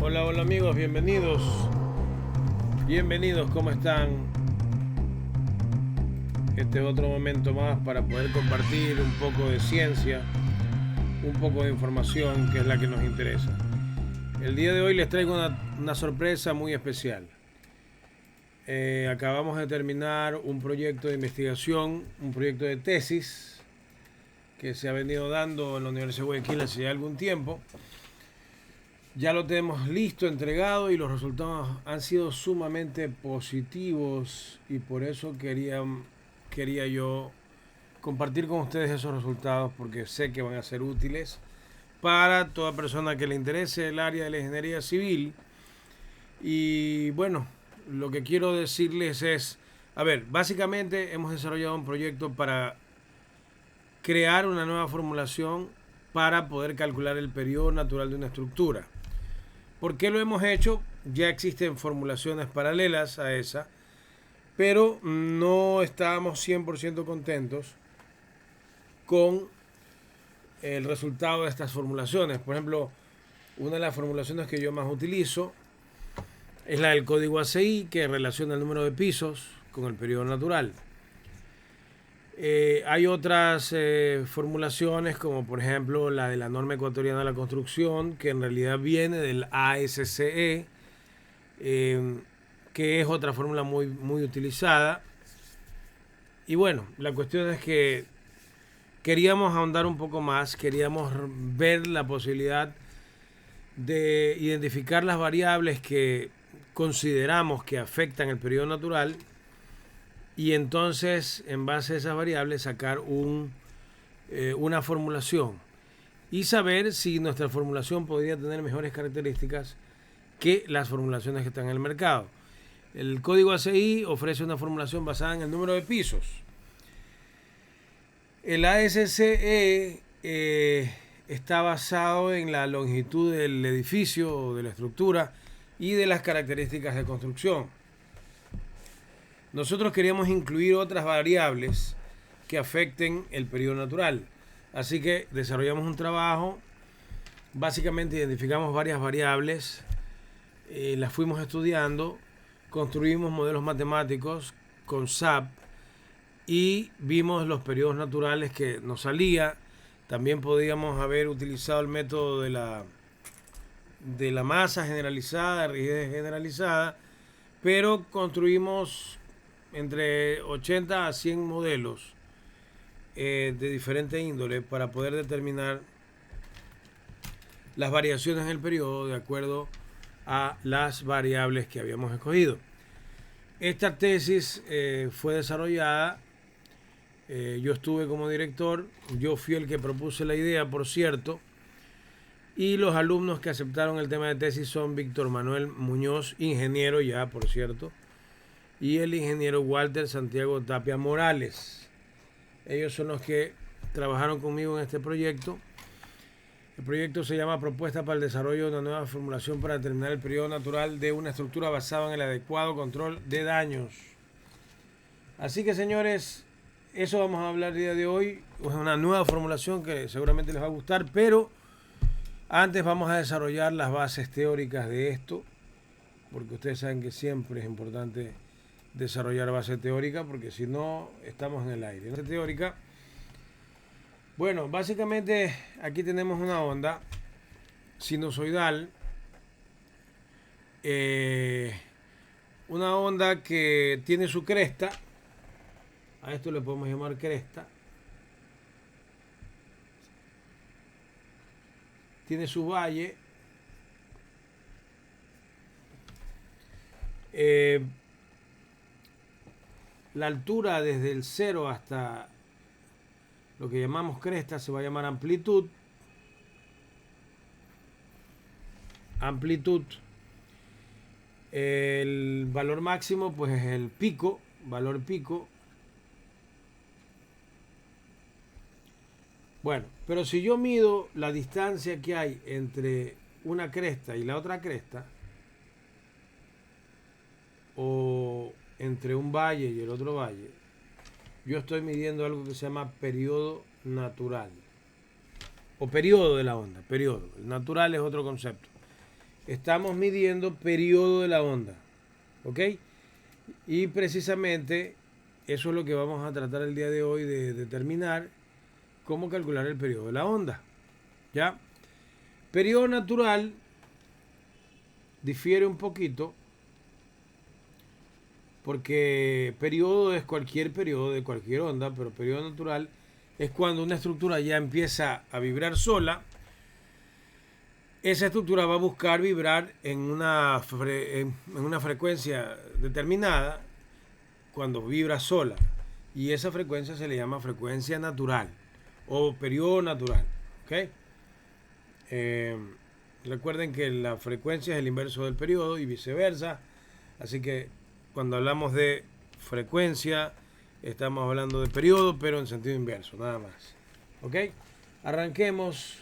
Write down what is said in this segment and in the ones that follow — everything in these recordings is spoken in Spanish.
Hola, hola amigos, bienvenidos. Bienvenidos, ¿cómo están? Este es otro momento más para poder compartir un poco de ciencia, un poco de información que es la que nos interesa. El día de hoy les traigo una sorpresa muy especial. Acabamos de terminar un proyecto de investigación, un proyecto de tesis que se ha venido dando en la Universidad de Guayaquil hace ya algún tiempo. Ya lo tenemos listo, entregado, y los resultados han sido sumamente positivos, y por eso quería yo compartir con ustedes esos resultados, porque sé que van a ser útiles para toda persona que le interese el área de la ingeniería civil. Y bueno, lo que quiero decirles es, a ver, básicamente hemos desarrollado un proyecto para crear una nueva formulación para poder calcular el periodo natural de una estructura. ¿Por qué lo hemos hecho? Ya existen formulaciones paralelas a esa, pero no estábamos 100% contentos con el resultado de estas formulaciones. Por ejemplo, una de las formulaciones que yo más utilizo es la del código ACI, que relaciona el número de pisos con el periodo natural. Hay otras formulaciones, como por ejemplo la de la norma ecuatoriana de la construcción, que en realidad viene del ASCE, que es otra fórmula muy utilizada. Y bueno, la cuestión es que queríamos ahondar un poco más, queríamos ver la posibilidad de identificar las variables que consideramos que afectan el periodo natural, y entonces en base a esas variables sacar una formulación y saber si nuestra formulación podría tener mejores características que las formulaciones que están en el mercado. El código ACI ofrece una formulación basada en el número de pisos. El ASCE está basado en la longitud del edificio o de la estructura y de las características de construcción. Nosotros queríamos incluir otras variables que afecten el periodo natural. Así que desarrollamos un trabajo, básicamente identificamos varias variables, las fuimos estudiando, construimos modelos matemáticos con SAP y vimos los periodos naturales que nos salía. También podíamos haber utilizado el método de la masa generalizada, de rigidez generalizada, pero construimos entre 80 a 100 modelos de diferente índole para poder determinar las variaciones en el periodo de acuerdo a las variables que habíamos escogido. Esta tesis fue desarrollada, yo estuve como director, yo fui el que propuse la idea, por cierto, y los alumnos que aceptaron el tema de tesis son Víctor Manuel Muñoz, ingeniero ya, por cierto, y el ingeniero Walter Santiago Tapia Morales. Ellos son los que trabajaron conmigo en este proyecto. El proyecto se llama Propuesta para el desarrollo de una nueva formulación para determinar el periodo natural de una estructura basada en el adecuado control de daños. Así que, señores, eso vamos a hablar el día de hoy. Es una nueva formulación que seguramente les va a gustar, pero antes vamos a desarrollar las bases teóricas de esto, porque ustedes saben que siempre es importante desarrollar base teórica, porque si no, estamos en el aire. Base teórica. Bueno, básicamente aquí tenemos una onda sinusoidal, una onda que tiene su cresta, a esto le podemos llamar cresta, tiene su valle, la altura desde el 0 hasta lo que llamamos cresta se va a llamar amplitud. El valor máximo pues es el pico, valor pico. Bueno, pero si yo mido la distancia que hay entre una cresta y la otra cresta, o entre un valle y el otro valle, yo estoy midiendo algo que se llama periodo natural o periodo de la onda, periodo. El natural es otro concepto. estamos midiendo periodo de la onda. ¿Ok? Y precisamente eso es lo que vamos a tratar el día de hoy, de determinar cómo calcular el periodo de la onda. ¿Ya? Periodo natural difiere un poquito porque periodo es cualquier periodo de cualquier onda, pero periodo natural es cuando una estructura ya empieza a vibrar sola. Esa estructura va a buscar vibrar en una frecuencia determinada cuando vibra sola. Y esa frecuencia se le llama frecuencia natural o periodo natural. ¿Ok? Recuerden que la frecuencia es el inverso del periodo y viceversa. Así que cuando hablamos de frecuencia, estamos hablando de periodo, pero en sentido inverso, nada más. ¿Ok? Arranquemos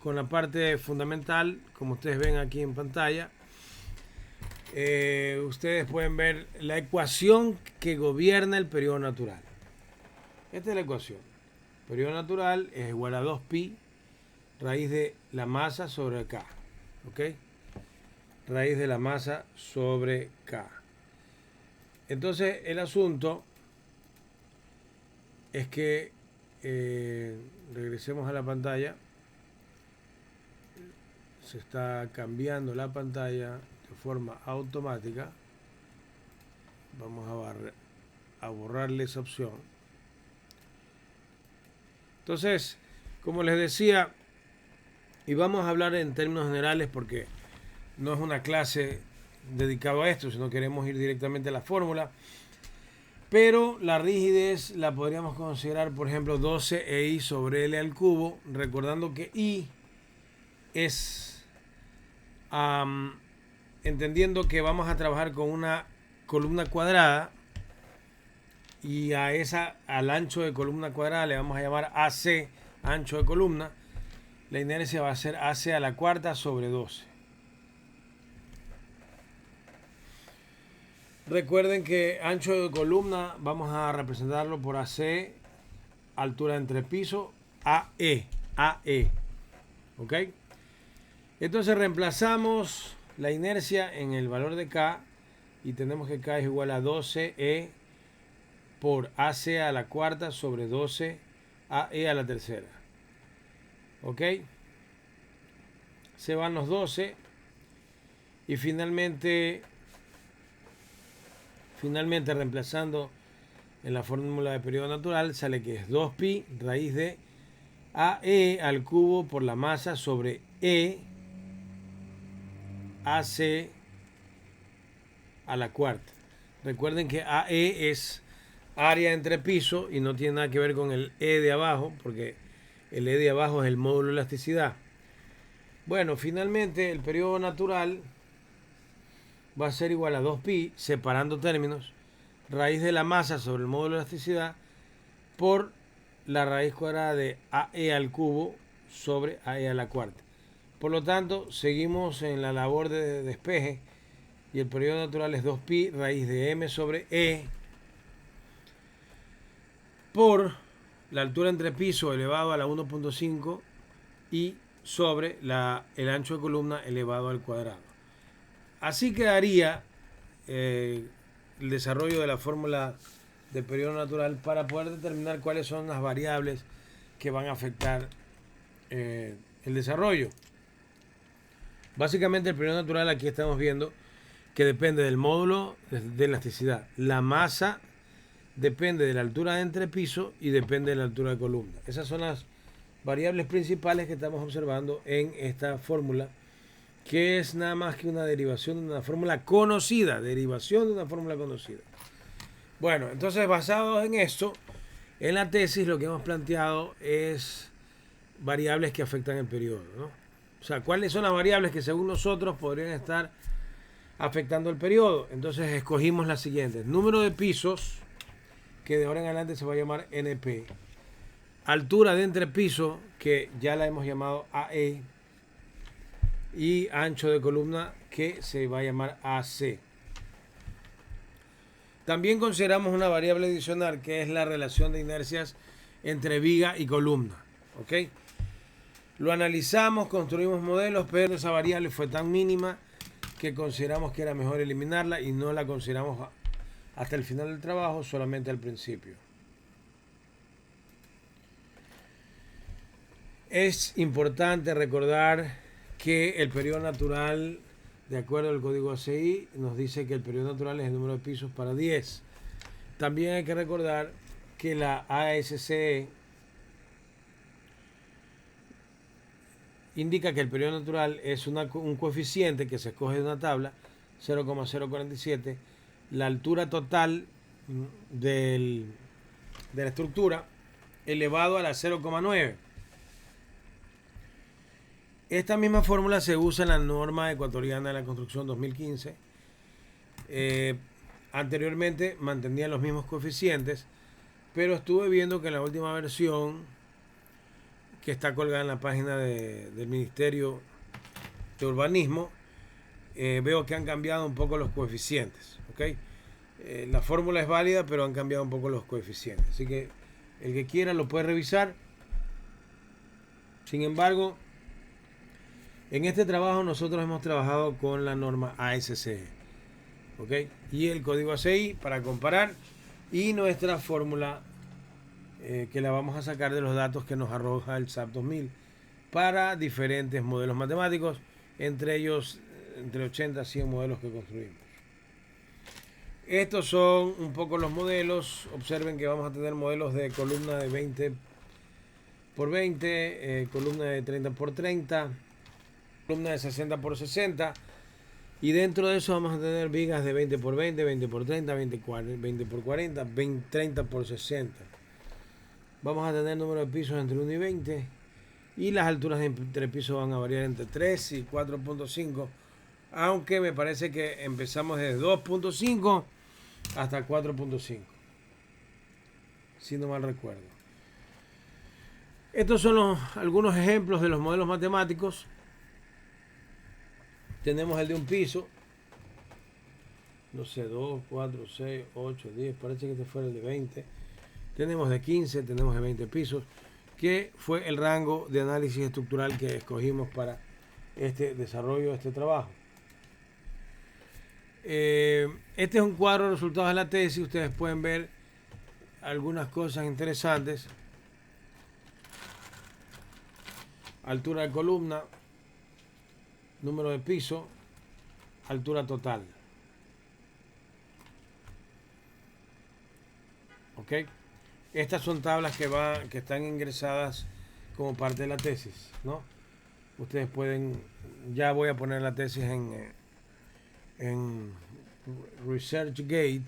con la parte fundamental, como ustedes ven aquí en pantalla. Ustedes pueden ver la ecuación que gobierna el periodo natural. Esta es la ecuación. Periodo natural es igual a 2pi raíz de la masa sobre K. ¿Ok? Raíz de la masa sobre K. Entonces el asunto es que regresemos a la pantalla. Se está cambiando la pantalla de forma automática. Vamos a borrarle esa opción. Entonces, como les decía, y vamos a hablar en términos generales porque no es una clase dedicada a esto, sino queremos ir directamente a la fórmula. Pero la rigidez la podríamos considerar, por ejemplo, 12i sobre L al cubo, recordando que I es entendiendo que vamos a trabajar con una columna cuadrada y al ancho de columna cuadrada le vamos a llamar AC, ancho de columna. La inercia va a ser AC a la cuarta sobre 12. Recuerden que ancho de columna vamos a representarlo por AC, altura entre piso, AE. ¿Ok? Entonces reemplazamos la inercia en el valor de K y tenemos que K es igual a 12E por AC a la cuarta sobre 12 AE a la tercera. ¿Ok? Se van los 12 y finalmente reemplazando en la fórmula de periodo natural sale que es 2pi raíz de AE al cubo por la masa sobre E AC a la cuarta. Recuerden que AE es área entre piso y no tiene nada que ver con el E de abajo, porque el E de abajo es el módulo de elasticidad. Bueno, finalmente el periodo natural va a ser igual a 2pi, separando términos, raíz de la masa sobre el módulo de elasticidad por la raíz cuadrada de AE al cubo sobre AE a la cuarta. Por lo tanto, seguimos en la labor de despeje y el periodo natural es 2pi raíz de m sobre e por la altura entre piso elevado a la 1.5 y sobre el ancho de columna elevado al cuadrado. Así quedaría el desarrollo de la fórmula del periodo natural para poder determinar cuáles son las variables que van a afectar el desarrollo. Básicamente el periodo natural aquí estamos viendo que depende del módulo de elasticidad. La masa depende de la altura de entrepiso y depende de la altura de columna. Esas son las variables principales que estamos observando en esta fórmula, que es nada más que una derivación de una fórmula conocida. Bueno, entonces basados en esto, en la tesis lo que hemos planteado es variables que afectan el periodo, ¿no? O sea, ¿cuáles son las variables que según nosotros podrían estar afectando el periodo? Entonces escogimos las siguientes: número de pisos, que de ahora en adelante se va a llamar NP; altura de entrepiso, que ya la hemos llamado AE; y ancho de columna, que se va a llamar AC. También consideramos una variable adicional, que es la relación de inercias entre viga y columna. ¿Ok? Lo analizamos, construimos modelos, pero esa variable fue tan mínima que consideramos que era mejor eliminarla y no la consideramos hasta el final del trabajo, solamente al principio. Es importante recordar que el periodo natural, de acuerdo al código ACI, nos dice que el periodo natural es el número de pisos para 10. También hay que recordar que la ASCE indica que el periodo natural es un coeficiente que se escoge de una tabla, 0,047, la altura total de la estructura elevado a la 0,9. Esta misma fórmula se usa en la norma ecuatoriana de la construcción 2015. Anteriormente mantenía los mismos coeficientes, pero estuve viendo que en la última versión, que está colgada en la página del Ministerio de Urbanismo, veo que han cambiado un poco los coeficientes. ¿Okay? La fórmula es válida, pero han cambiado un poco los coeficientes. Así que el que quiera lo puede revisar. Sin embargo, en este trabajo nosotros hemos trabajado con la norma ASCE, ¿okay? Y el código ACI para comparar, y nuestra fórmula que la vamos a sacar de los datos que nos arroja el SAP 2000 para diferentes modelos matemáticos, entre ellos entre 80 a 100 modelos que construimos. Estos son un poco los modelos. Observen que vamos a tener modelos de columna de 20 por 20, columna de 30 por 30, columna de 60 por 60, y dentro de eso vamos a tener vigas de 20 por 20, 20 por 30, 20 por 40, 30 por 60. Vamos a tener número de pisos entre 1 y 20, y las alturas entre pisos van a variar entre 3 y 4.5, aunque me parece que empezamos desde 2.5 hasta 4.5, si no mal recuerdo. Estos son algunos ejemplos de los modelos matemáticos. Tenemos el de un piso, no sé, 2, 4, 6, 8, 10, parece que este fuera el de 20. Tenemos de 15, tenemos de 20 pisos, que fue el rango de análisis estructural que escogimos para este desarrollo, este trabajo. Este es un cuadro de resultados de la tesis. Ustedes pueden ver algunas cosas interesantes. Altura de columna, número de piso, altura total. ¿Ok? Estas son tablas que están ingresadas como parte de la tesis, ¿no? Ustedes pueden, ya voy a poner la tesis en ResearchGate,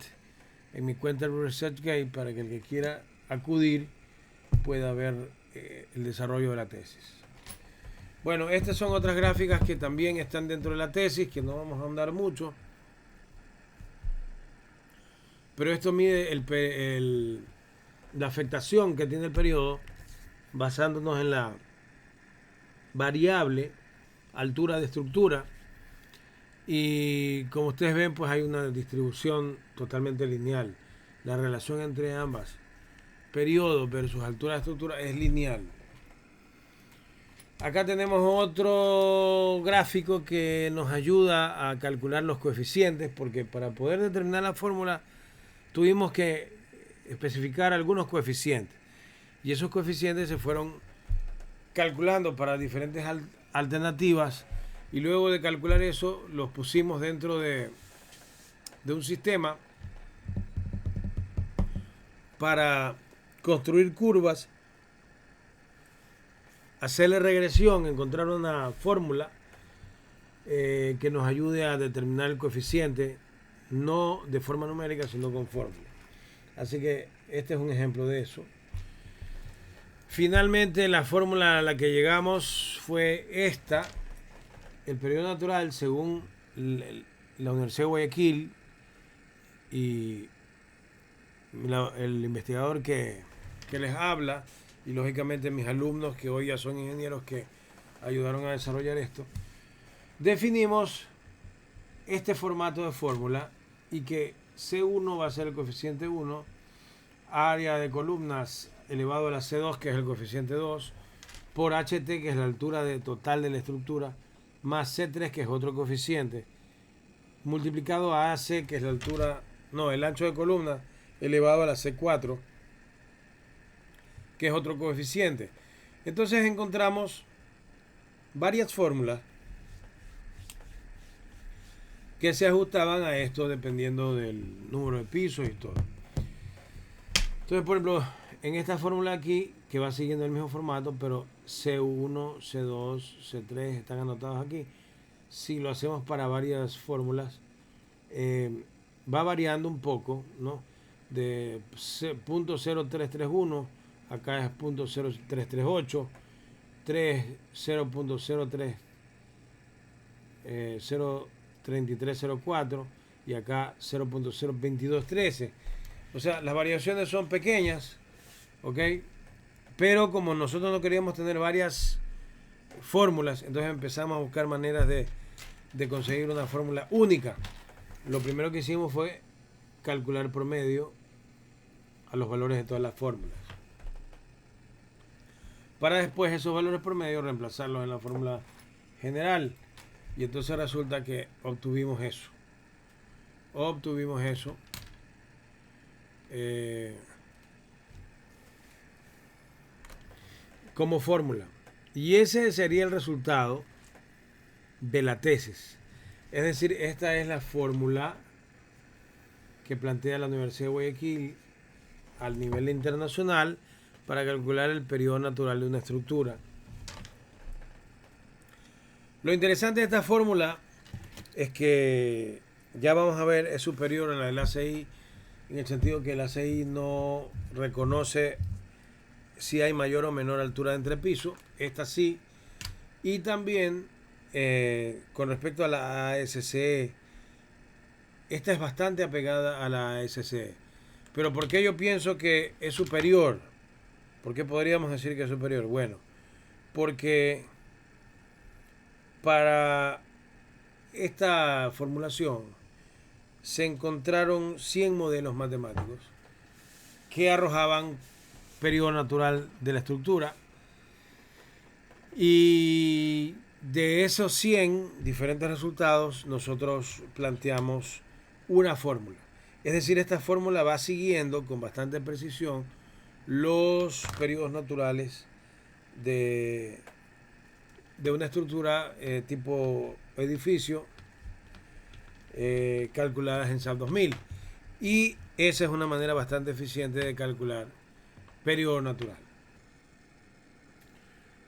en mi cuenta de ResearchGate, para que el que quiera acudir pueda ver el desarrollo de la tesis. Bueno, estas son otras gráficas que también están dentro de la tesis, que no vamos a andar mucho. Pero esto mide la afectación que tiene el periodo, basándonos en la variable altura de estructura. Y como ustedes ven, pues hay una distribución totalmente lineal. La relación entre ambas, periodo versus altura de estructura, es lineal. Acá tenemos otro gráfico que nos ayuda a calcular los coeficientes, porque para poder determinar la fórmula tuvimos que especificar algunos coeficientes, y esos coeficientes se fueron calculando para diferentes alternativas, y luego de calcular eso los pusimos dentro de un sistema para construir curvas, hacerle regresión, encontrar una fórmula que nos ayude a determinar el coeficiente, no de forma numérica, sino con fórmula. Así que este es un ejemplo de eso. Finalmente, la fórmula a la que llegamos fue esta. El periodo natural, según la Universidad de Guayaquil y el investigador que les habla, y lógicamente mis alumnos que hoy ya son ingenieros que ayudaron a desarrollar esto, definimos este formato de fórmula, y que C1 va a ser el coeficiente 1, área de columnas elevado a la C2, que es el coeficiente 2, por HT, que es la altura total de la estructura, más C3, que es otro coeficiente, multiplicado a AC, que es la altura, no, el ancho de columna, elevado a la C4, que es otro coeficiente. Entonces encontramos varias fórmulas que se ajustaban a esto dependiendo del número de pisos y todo. Entonces, por ejemplo, en esta fórmula aquí, que va siguiendo el mismo formato, pero C1, C2, C3 están anotados aquí. Si lo hacemos para varias fórmulas, va variando un poco, ¿no? De .0331, acá es .0338, 0.03, 0.3304 y acá 0.02213. O sea, las variaciones son pequeñas, ¿ok? Pero como nosotros no queríamos tener varias fórmulas, entonces empezamos a buscar maneras de conseguir una fórmula única. Lo primero que hicimos fue calcular promedio a los valores de todas las fórmulas, para después esos valores promedio reemplazarlos en la fórmula general. Y entonces resulta que obtuvimos eso. Como fórmula. Y ese sería el resultado de la tesis. Es decir, esta es la fórmula que plantea la Universidad de Guayaquil al nivel internacional para calcular el periodo natural de una estructura. Lo interesante de esta fórmula es que, ya vamos a ver, es superior a la del ACI, en el sentido que el ACI no reconoce si hay mayor o menor altura de entrepiso. Esta sí. Y también con respecto a la ASCE, esta es bastante apegada a la ASCE. Pero ¿por qué yo pienso que es superior? ¿Por qué podríamos decir que es superior? Bueno, porque para esta formulación se encontraron 100 modelos matemáticos que arrojaban periodo natural de la estructura, y de esos 100 diferentes resultados nosotros planteamos una fórmula. Es decir, esta fórmula va siguiendo con bastante precisión los periodos naturales de una estructura tipo edificio, calculadas en SAP 2000. Y esa es una manera bastante eficiente de calcular periodo natural.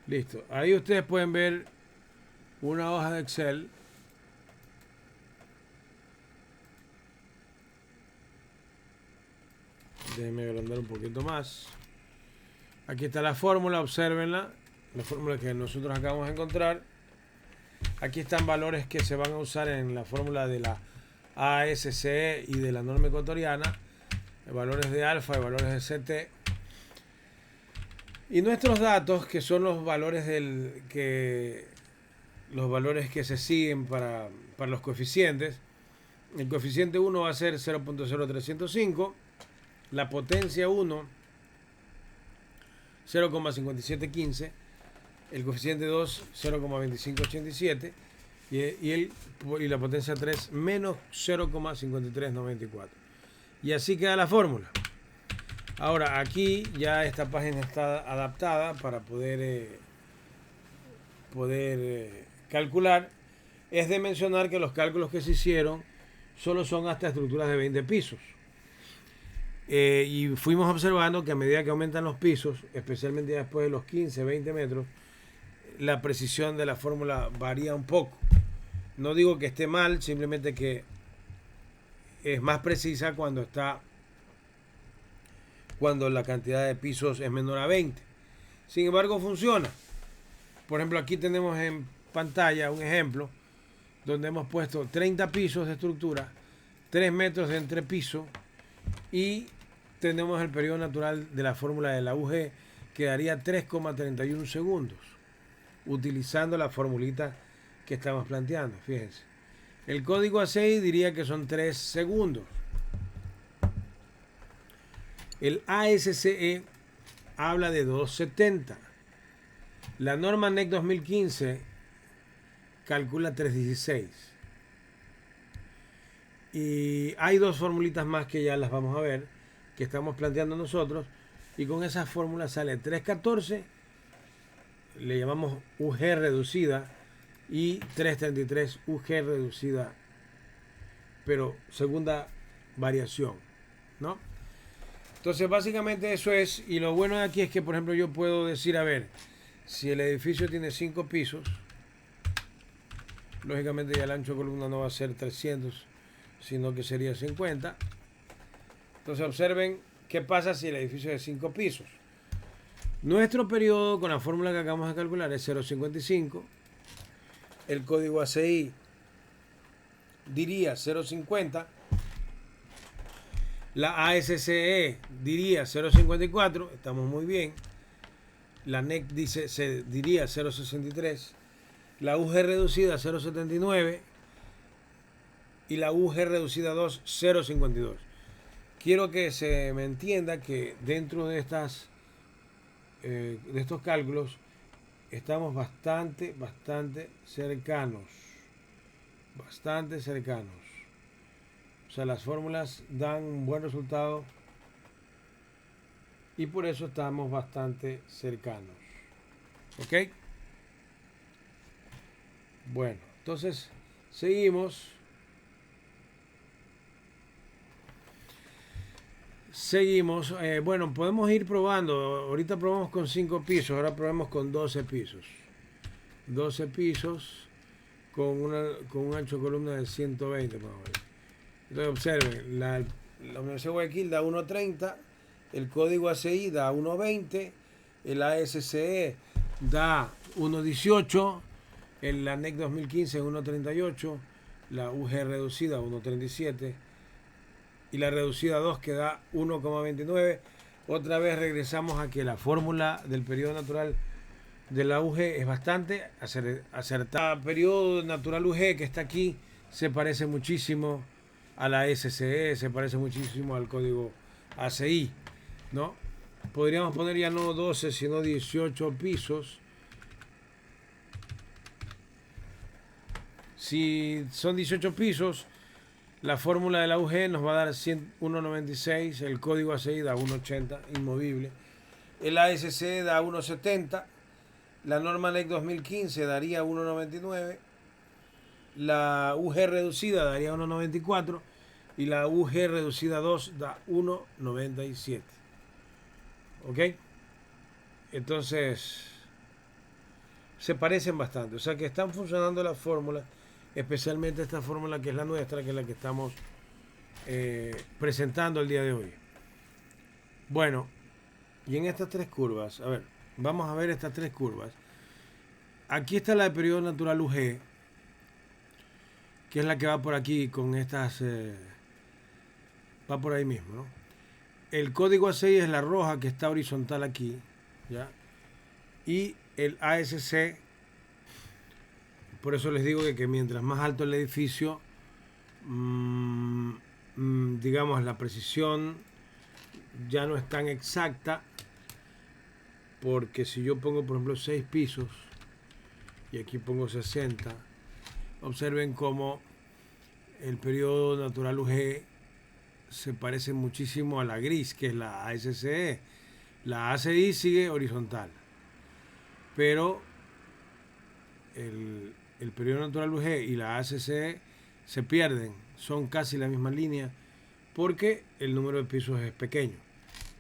Listo. Ahí ustedes pueden ver una hoja de Excel Déjenme agrandar un poquito más. Aquí está la fórmula, obsérvenla. La fórmula que nosotros acabamos de encontrar. Aquí están valores que se van a usar en la fórmula de la ASCE y de la norma ecuatoriana. Valores de alfa y valores de CT. Y nuestros datos, que son los valores que se siguen para los coeficientes. El coeficiente 1 va a ser 0.0305. La potencia 1, 0,5715. El coeficiente 2, 0,2587. Y la potencia 3, menos 0,5394. Y así queda la fórmula. Ahora, aquí ya esta página está adaptada para poder calcular. Es de mencionar que los cálculos que se hicieron solo son hasta estructuras de 20 pisos. Y fuimos observando que a medida que aumentan los pisos, especialmente después de los 15, 20 metros, la precisión de la fórmula varía un poco. No digo que esté mal, simplemente que es más precisa cuando la cantidad de pisos es menor a 20. Sin embargo, funciona. Por ejemplo, aquí tenemos en pantalla un ejemplo donde hemos puesto 30 pisos de estructura, 3 metros de entrepiso, y tenemos el periodo natural de la fórmula de la UG, que daría 3,31 segundos, utilizando la formulita que estamos planteando. Fíjense, el código A6 diría que son 3 segundos. El ASCE habla de 2,70. La norma NEC 2015 calcula 316. Y hay dos formulitas más que ya las vamos a ver, que estamos planteando nosotros. Y con esa fórmula sale 314, le llamamos UG reducida, y 333 UG reducida, pero segunda variación, ¿no? Entonces básicamente eso es, y lo bueno de aquí es que, por ejemplo, yo puedo decir, a ver, si el edificio tiene 5 pisos, lógicamente ya el ancho de columna no va a ser 300, sino que sería 50. Entonces observen qué pasa si el edificio es de 5 pisos. Nuestro periodo con la fórmula que acabamos de calcular es 0,55. El código ACI diría 0,50. La ASCE diría 0,54. Estamos muy bien. La NEC diría 0,63. La UG reducida 0,79. Y la UG reducida 2, 0,52. Quiero que se me entienda que dentro de estos cálculos estamos bastante cercanos. Bastante cercanos. O sea, las fórmulas dan un buen resultado y por eso estamos bastante cercanos. ¿Ok? Bueno, entonces seguimos. Bueno, podemos ir probando. Ahorita probamos con 5 pisos, ahora probamos con 12 pisos. 12 pisos con un ancho de columna de 120. Entonces observen, la Universidad de Guayaquil da 1.30, el código ACI da 1.20, el ASCE da 1.18, la NEC 2015 1.38, la UG reducida 1.37 y la reducida 2 que da 1.29. Otra vez regresamos a que la fórmula del periodo natural de la UG es bastante acertada. El periodo natural UG que está aquí se parece muchísimo a la SCE, se parece muchísimo al código ACI, ¿no? Podríamos poner ya no 12, sino 18 pisos. Si son 18 pisos, la fórmula de la UG nos va a dar 1.96, el código ACI da 1.80, inmovible. El ASC da 1.70, la norma NEC 2015 daría 1.99, la UG reducida daría 1.94 y la UG reducida 2 da 1.97. ¿Ok? Entonces, se parecen bastante. O sea que están funcionando las fórmulas, especialmente esta fórmula que es la nuestra, que es la que estamos presentando el día de hoy. Bueno, y en estas tres curvas, a ver, vamos a ver estas tres curvas. Aquí está la de periodo natural UG, que es la que va por aquí con estas, va por ahí mismo, ¿no? El código ACI es la roja que está horizontal aquí, ¿ya? Y el ASC, por eso les digo que mientras más alto el edificio, digamos, la precisión ya no es tan exacta, porque si yo pongo, por ejemplo, 6 pisos y aquí pongo 60, observen cómo el periodo natural UG se parece muchísimo a la gris, que es la ASCE. La ACI sigue horizontal, pero el periodo natural UG y la ACCE se pierden, son casi la misma línea, porque el número de pisos es pequeño.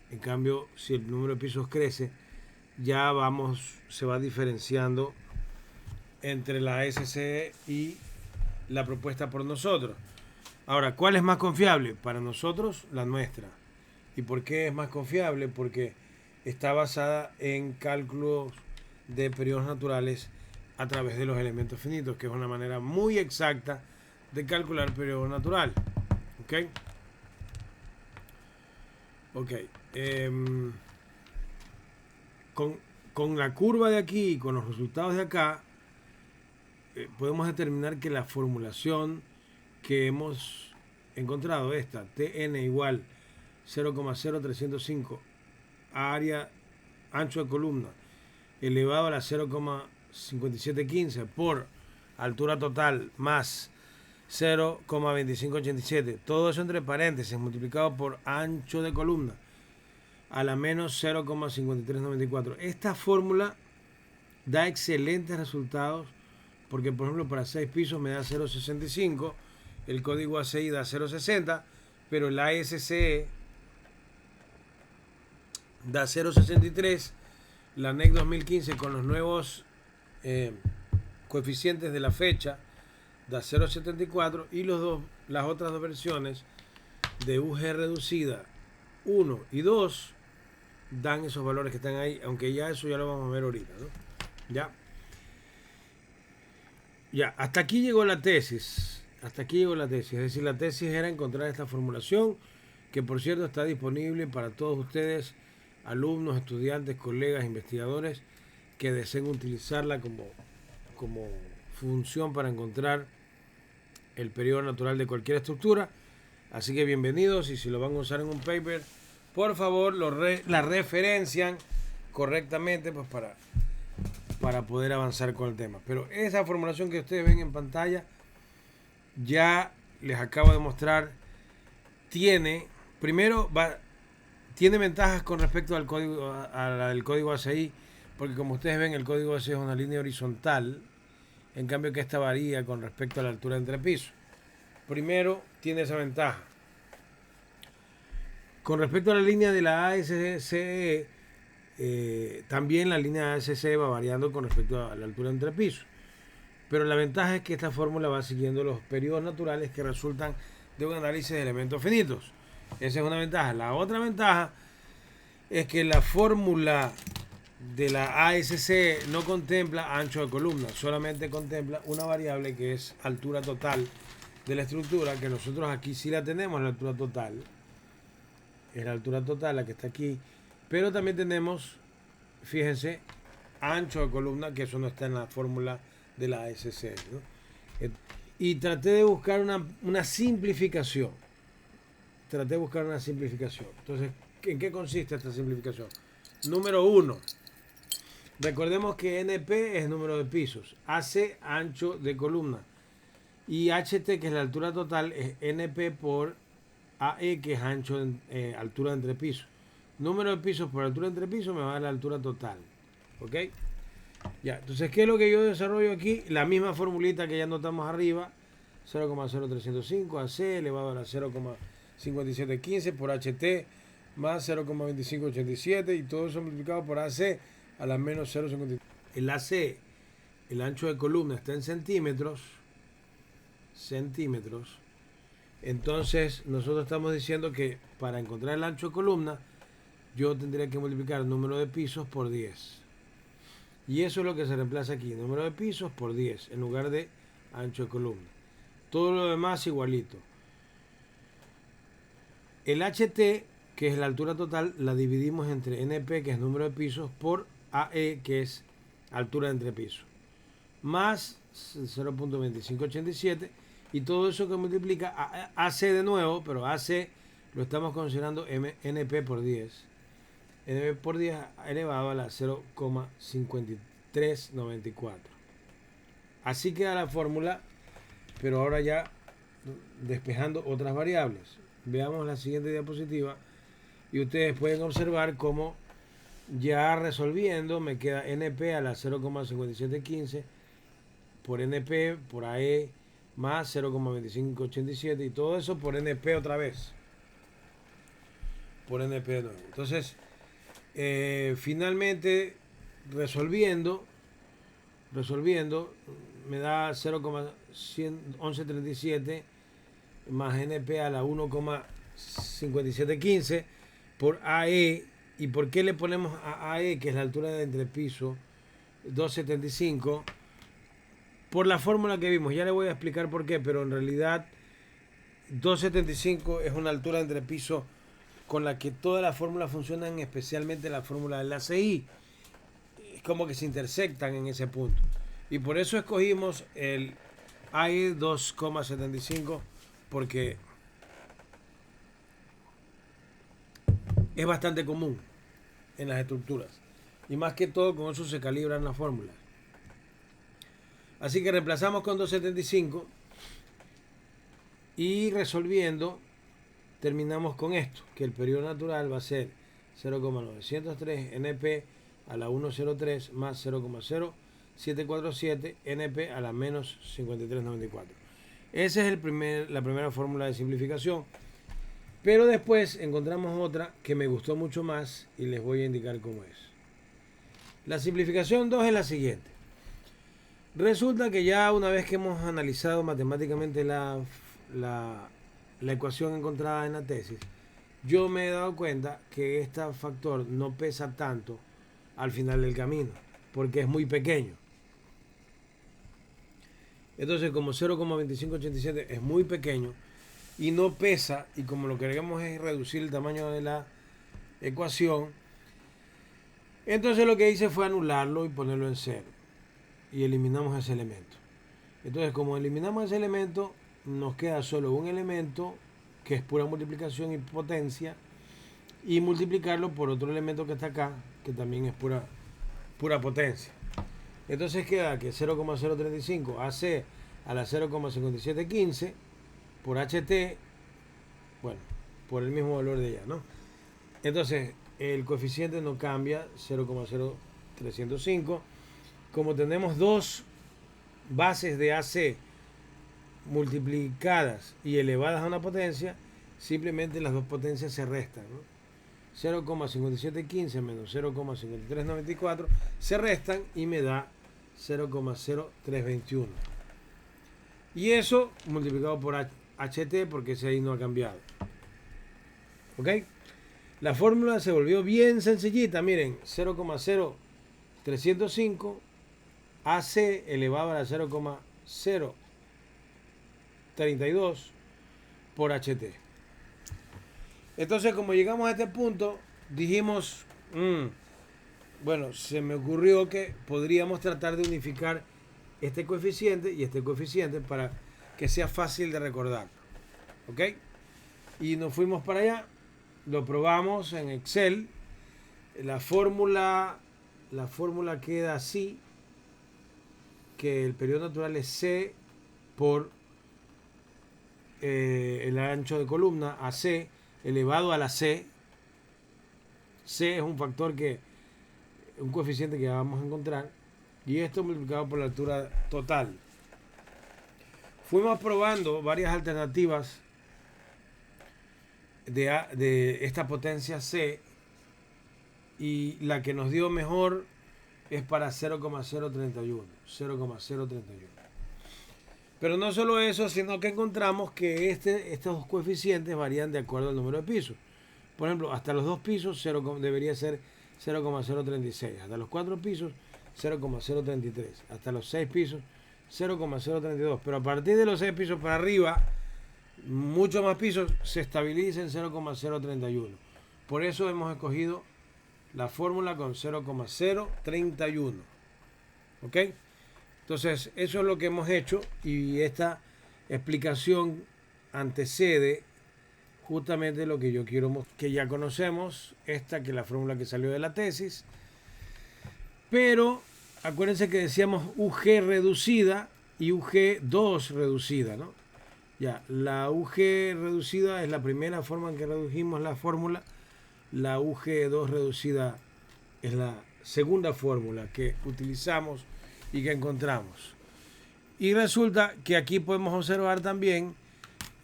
En cambio, si el número de pisos crece, ya se va diferenciando entre la ASCE y la propuesta por nosotros. Ahora, ¿cuál es más confiable? Para nosotros, la nuestra. ¿Y por qué es más confiable? Porque está basada en cálculos de periodos naturales a través de los elementos finitos, que es una manera muy exacta de calcular periodo natural. ¿Ok? Ok. Con la curva de aquí y con los resultados de acá, podemos determinar que la formulación que hemos encontrado, esta TN igual 0,0305 área ancho de columna elevado a la 0,5715 por altura total más 0,2587. Todo eso entre paréntesis multiplicado por ancho de columna a la menos 0,5394. Esta fórmula da excelentes resultados porque, por ejemplo, para 6 pisos me da 0,65, el código ACI da 0,60, pero el ASCE da 0,63, la NEC 2015 con los nuevos coeficientes de la fecha da 0,74 y las otras dos versiones de UG reducida 1 y 2 dan esos valores que están ahí, aunque ya eso ya lo vamos a ver ahorita, ¿no? Ya, hasta aquí llegó la tesis. Hasta aquí llegó la tesis. Es decir, la tesis era encontrar esta formulación, que por cierto está disponible para todos ustedes, alumnos, estudiantes, colegas, investigadores, que deseen utilizarla como función para encontrar el periodo natural de cualquier estructura. Así que bienvenidos, y si lo van a usar en un paper, por favor la referencian correctamente, pues para poder avanzar con el tema. Pero esa formulación que ustedes ven en pantalla, ya les acabo de mostrar, tiene ventajas con respecto al código, a la del código ACI, porque como ustedes ven, el código ACI es una línea horizontal, en cambio que esta varía con respecto a la altura de entrepiso. Primero, tiene esa ventaja. Con respecto a la línea de la ASCE, también la línea ASCE va variando con respecto a la altura de entrepiso. Pero la ventaja es que esta fórmula va siguiendo los periodos naturales que resultan de un análisis de elementos finitos. Esa es una ventaja. La otra ventaja es que la fórmula de la ASC no contempla ancho de columna, solamente contempla una variable que es altura total de la estructura, que nosotros aquí sí la tenemos, la altura total. Es la altura total la que está aquí. Pero también tenemos, fíjense, ancho de columna, que eso no está en la fórmula de la ASC, ¿no? Y traté de buscar una simplificación. Entonces, ¿en qué consiste esta simplificación? Número 1. Recordemos que NP es número de pisos, AC ancho de columna y HT, que es la altura total, es NP por AE, que es ancho altura de entrepiso. Número de pisos por altura de entrepiso me va a dar la altura total. ¿Ok? Ya, entonces, ¿qué es lo que yo desarrollo aquí? La misma formulita que ya notamos arriba, 0,0305 AC elevado a la 0,5715 por HT más 0,2587 y todo eso multiplicado por AC a la menos 0,53. El AC, el ancho de columna, está en centímetros. Entonces, nosotros estamos diciendo que para encontrar el ancho de columna, yo tendría que multiplicar el número de pisos por 10. Y eso es lo que se reemplaza aquí, número de pisos por 10, en lugar de ancho de columna. Todo lo demás igualito. El HT, que es la altura total, la dividimos entre NP, que es número de pisos, por AE, que es altura de entrepiso, más 0,2587, y todo eso que multiplica a AC de nuevo, pero AC lo estamos considerando NP por 10. NP por 10 elevado a la 0,5394. Así queda la fórmula, pero ahora ya despejando otras variables. Veamos la siguiente diapositiva y ustedes pueden observar cómo ya resolviendo me queda NP a la 0,5715 por NP por AE más 0,2587 y todo eso por NP otra vez. Por NP de nuevo. Entonces, finalmente resolviendo me da 0,1137 más NP a la 1,5715 por AE. ¿Y por qué le ponemos a AE, que es la altura de entrepiso, 275? Por la fórmula que vimos. Ya le voy a explicar por qué, pero en realidad 275 es una altura de entrepiso con la que todas las fórmulas funcionan, especialmente la fórmula del ACI. Es como que se intersectan en ese punto. Y por eso escogimos el AE 2,75, porque es bastante común en las estructuras. Y más que todo con eso se calibran las fórmulas. Así que reemplazamos con 275 y resolviendo terminamos con esto, que el periodo natural va a ser 0,903 NP a la 103 más 0,0747 NP a la menos 5394. Esa es la primera fórmula de simplificación. Pero después encontramos otra que me gustó mucho más y les voy a indicar cómo es. La simplificación 2 es la siguiente. Resulta que ya una vez que hemos analizado matemáticamente la ecuación encontrada en la tesis, yo me he dado cuenta que este factor no pesa tanto al final del camino, porque es muy pequeño. Entonces, como 0,2587 es muy pequeño y no pesa, y como lo que queremos es reducir el tamaño de la ecuación, entonces lo que hice fue anularlo y ponerlo en 0. Y eliminamos ese elemento. Entonces, como eliminamos ese elemento, nos queda solo un elemento que es pura multiplicación y potencia, y multiplicarlo por otro elemento que está acá, que también es pura potencia. Entonces queda que 0,035 AC a la 0,5715 por HT, bueno, por el mismo valor de ella, ¿no? Entonces, el coeficiente no cambia, 0,0305. Como tenemos dos bases de AC multiplicadas y elevadas a una potencia, simplemente las dos potencias se restan, ¿no? 0,5715 menos 0,5394 se restan y me da 0,0321. Y eso multiplicado por HT, porque ese ahí no ha cambiado. ¿Ok? La fórmula se volvió bien sencillita. Miren, 0,0305 AC elevado a la 0,032 por HT. Entonces, como llegamos a este punto, dijimos, bueno, se me ocurrió que podríamos tratar de unificar este coeficiente y este coeficiente para que sea fácil de recordar. ¿Ok? Y nos fuimos para allá, lo probamos en Excel. La fórmula queda así, que el periodo natural es C por el ancho de columna, AC, elevado a la C. C es un factor un coeficiente que vamos a encontrar, y esto multiplicado por la altura total. Fuimos probando varias alternativas de esta potencia C, y la que nos dio mejor es para 0,031. Pero no solo eso, sino que encontramos que estos coeficientes varían de acuerdo al número de pisos. Por ejemplo, hasta los 2 pisos debería ser 0,036. Hasta los 4 pisos, 0,033. Hasta los 6 pisos, 0,032. Pero a partir de los 6 pisos para arriba, muchos más pisos, se estabiliza en 0,031. Por eso hemos escogido la fórmula con 0,031. ¿Ok? Entonces, eso es lo que hemos hecho, y esta explicación antecede justamente lo que yo quiero mostrar, que ya conocemos, que es la fórmula que salió de la tesis. Pero acuérdense que decíamos UG reducida y UG2 reducida, ¿no? Ya, la UG reducida es la primera forma en que redujimos la fórmula. La UG2 reducida es la segunda fórmula que utilizamos y que encontramos. Y resulta que aquí podemos observar también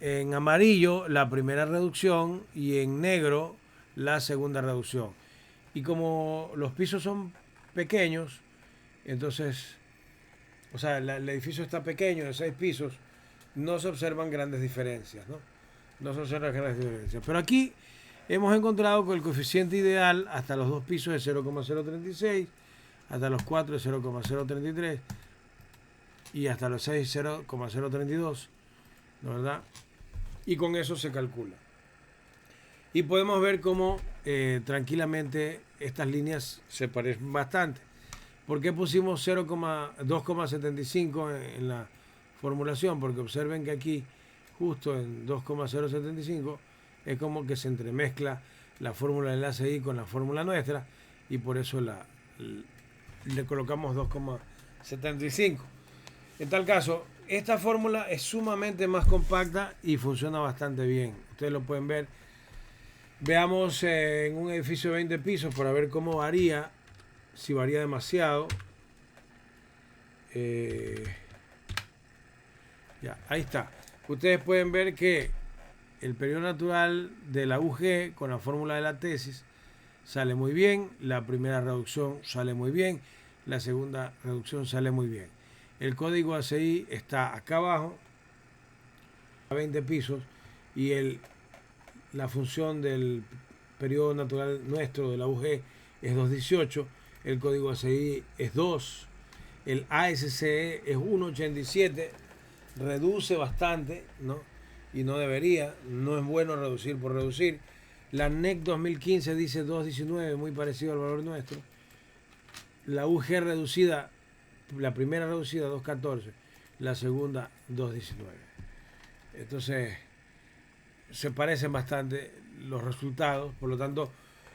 en amarillo la primera reducción y en negro la segunda reducción. Y como los pisos son pequeños, entonces, o sea, el edificio está pequeño, de 6 pisos, no se observan grandes diferencias, ¿no? No se observan grandes diferencias. Pero aquí hemos encontrado que el coeficiente ideal hasta los 2 pisos es 0,036, hasta los 4 es 0,033 y hasta los 6 0,032, ¿no, verdad? Y con eso se calcula. Y podemos ver cómo tranquilamente estas líneas se parecen bastante. ¿Por qué pusimos 2,75 en la formulación? Porque observen que aquí, justo en 2,075, es como que se entremezcla la fórmula del ACI con la fórmula nuestra, y por eso le colocamos 2,75. En tal caso, esta fórmula es sumamente más compacta y funciona bastante bien. Ustedes lo pueden ver. Veamos en un edificio de 20 pisos para ver cómo varía, si varía demasiado. Ya, ahí está. Ustedes pueden ver que el periodo natural de la UG con la fórmula de la tesis sale muy bien. La primera reducción sale muy bien. La segunda reducción sale muy bien. El código ACI está acá abajo, a 20 pisos, y la función del periodo natural nuestro de la UG es 2,18. El código ACI es 2. El ASCE es 1,87. Reduce bastante, ¿no? Y no debería. No es bueno reducir por reducir. La NEC 2015 dice 2,19, muy parecido al valor nuestro. La UG reducida, la primera reducida 2,14, la segunda 2,19. Entonces se parecen bastante los resultados, por lo tanto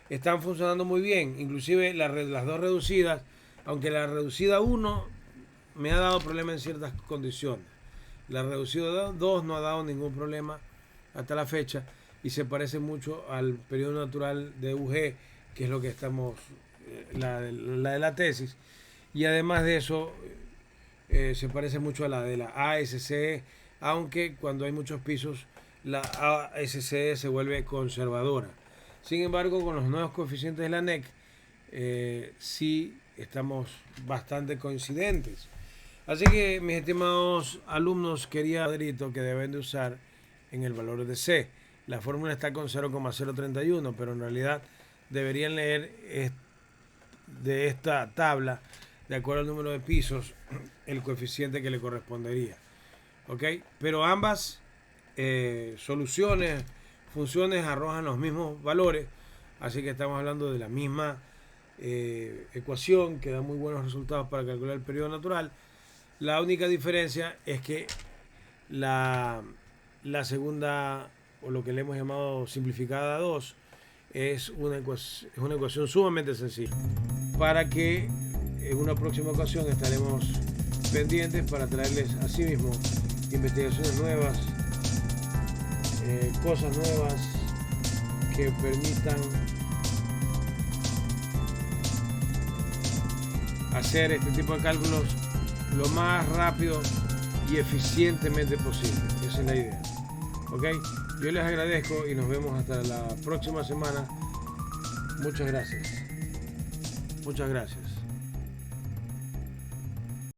están funcionando muy bien. Inclusive las dos reducidas, aunque la reducida 1 me ha dado problemas en ciertas condiciones, la reducida 2 no ha dado ningún problema hasta la fecha y se parece mucho al periodo natural de UG, que es lo que estamos, la de la tesis, y además de eso se parece mucho a la de la ASCE, aunque cuando hay muchos pisos la ASCE se vuelve conservadora. Sin embargo, con los nuevos coeficientes de la NEC sí estamos bastante coincidentes. Así que, mis estimados alumnos, quería cuadrito que deben de usar en el valor de C. La fórmula está con 0,031, pero en realidad deberían leer de esta tabla, de acuerdo al número de pisos, el coeficiente que le correspondería. ¿Ok? Pero ambas funciones arrojan los mismos valores, así que estamos hablando de la misma ecuación que da muy buenos resultados para calcular el periodo natural. La única diferencia es que la segunda, o lo que le hemos llamado simplificada 2, es una ecuación sumamente sencilla, para que en una próxima ocasión estaremos pendientes para traerles así mismo investigaciones nuevas, cosas nuevas que permitan hacer este tipo de cálculos lo más rápido y eficientemente posible. Esa es la idea. ¿Ok? Yo les agradezco y nos vemos hasta la próxima semana. Muchas gracias. Muchas gracias.